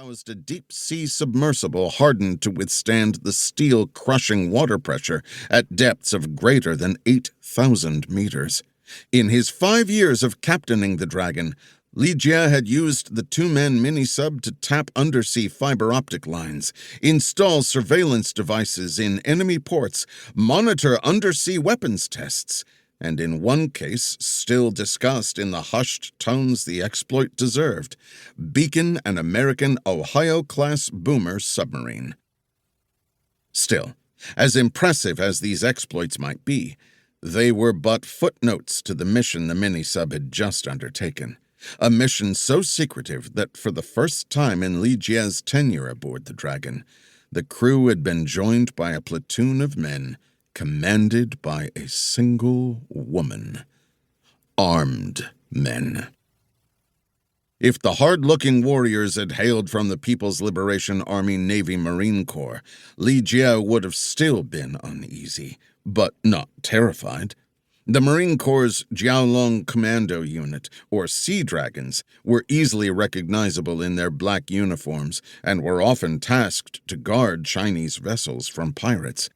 housed a deep-sea submersible hardened to withstand the steel-crushing water pressure at depths of greater than 8,000 meters. In his 5 years of captaining the Dragon, Li Jie had used the two-man mini-sub to tap undersea fiber-optic lines, install surveillance devices in enemy ports, monitor undersea weapons tests, and in one case, still discussed in the hushed tones the exploit deserved, beacon an American Ohio-class boomer submarine. Still, as impressive as these exploits might be, they were but footnotes to the mission the mini-sub had just undertaken, a mission so secretive that for the first time in Li Jie's tenure aboard the Dragon, the crew had been joined by a platoon of men commanded by a single woman. Armed men. If the hard-looking warriors had hailed from the People's Liberation Army Navy Marine Corps, Li Jie would have still been uneasy, but not terrified. The Marine Corps' Jiaolong Commando Unit, or Sea Dragons, were easily recognizable in their black uniforms and were often tasked to guard Chinese vessels from pirates.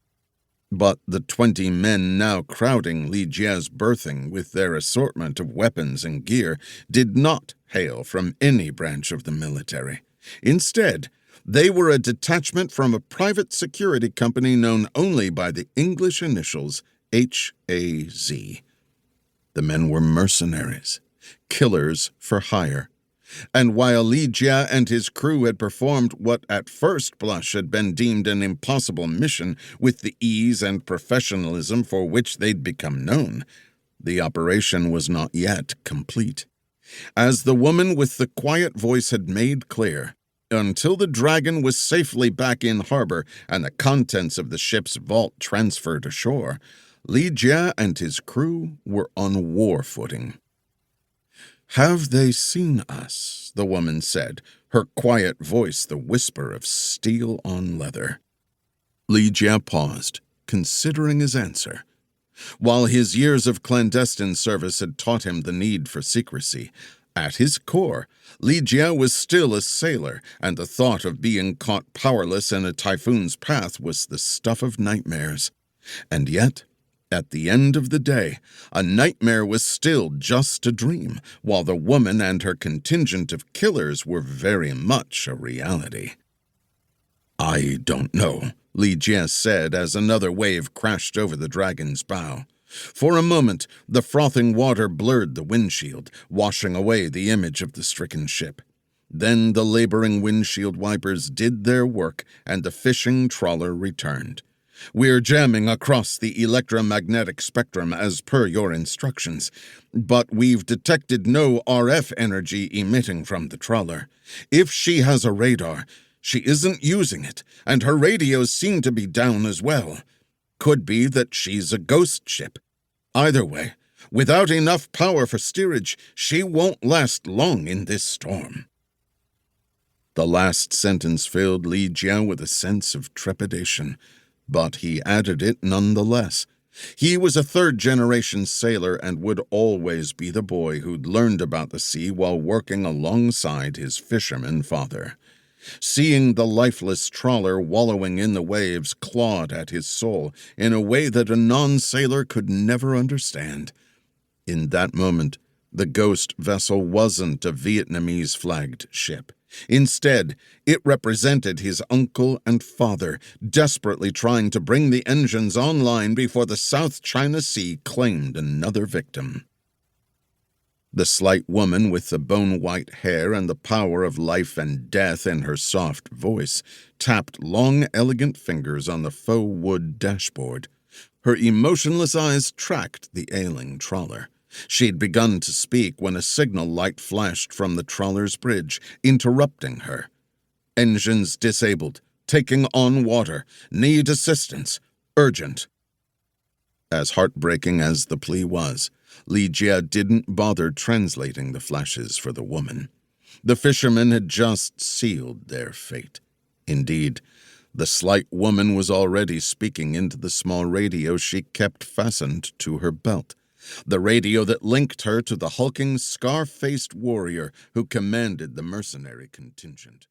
But the 20 men now crowding Li Jie's berthing with their assortment of weapons and gear did not hail from any branch of the military. Instead, they were a detachment from a private security company known only by the English initials HAZ. The men were mercenaries, killers for hire. And while Li Jie and his crew had performed what at first blush had been deemed an impossible mission with the ease and professionalism for which they'd become known, the operation was not yet complete. As the woman with the quiet voice had made clear, until the Dragon was safely back in harbor and the contents of the ship's vault transferred ashore, Li Jie and his crew were on war footing. "Have they seen us?" the woman said, her quiet voice the whisper of steel on leather. Li Jie paused, considering his answer. While his years of clandestine service had taught him the need for secrecy, at his core, Li Jie was still a sailor, and the thought of being caught powerless in a typhoon's path was the stuff of nightmares. And yet, at the end of the day, a nightmare was still just a dream, while the woman and her contingent of killers were very much a reality. "I don't know," Li Jie said as another wave crashed over the Dragon's bow. For a moment, the frothing water blurred the windshield, washing away the image of the stricken ship. Then the laboring windshield wipers did their work, and the fishing trawler returned. "We're jamming across the electromagnetic spectrum as per your instructions, but we've detected no RF energy emitting from the trawler. If she has a radar, she isn't using it, and her radios seem to be down as well. Could be that she's a ghost ship. Either way, without enough power for steerage, she won't last long in this storm." The last sentence filled Li Jie with a sense of trepidation, but he added it nonetheless. He was a third-generation sailor and would always be the boy who'd learned about the sea while working alongside his fisherman father. Seeing the lifeless trawler wallowing in the waves clawed at his soul in a way that a non-sailor could never understand. In that moment, the ghost vessel wasn't a Vietnamese-flagged ship. Instead, it represented his uncle and father, desperately trying to bring the engines online before the South China Sea claimed another victim. The slight woman with the bone-white hair and the power of life and death in her soft voice tapped long, elegant fingers on the faux wood dashboard. Her emotionless eyes tracked the ailing trawler. She'd begun to speak when a signal light flashed from the trawler's bridge, interrupting her. "Engines disabled. Taking on water. Need assistance. Urgent." As heartbreaking as the plea was, Li Jie didn't bother translating the flashes for the woman. The fishermen had just sealed their fate. Indeed, the slight woman was already speaking into the small radio she kept fastened to her belt. The radio that linked her to the hulking, scar-faced warrior who commanded the mercenary contingent.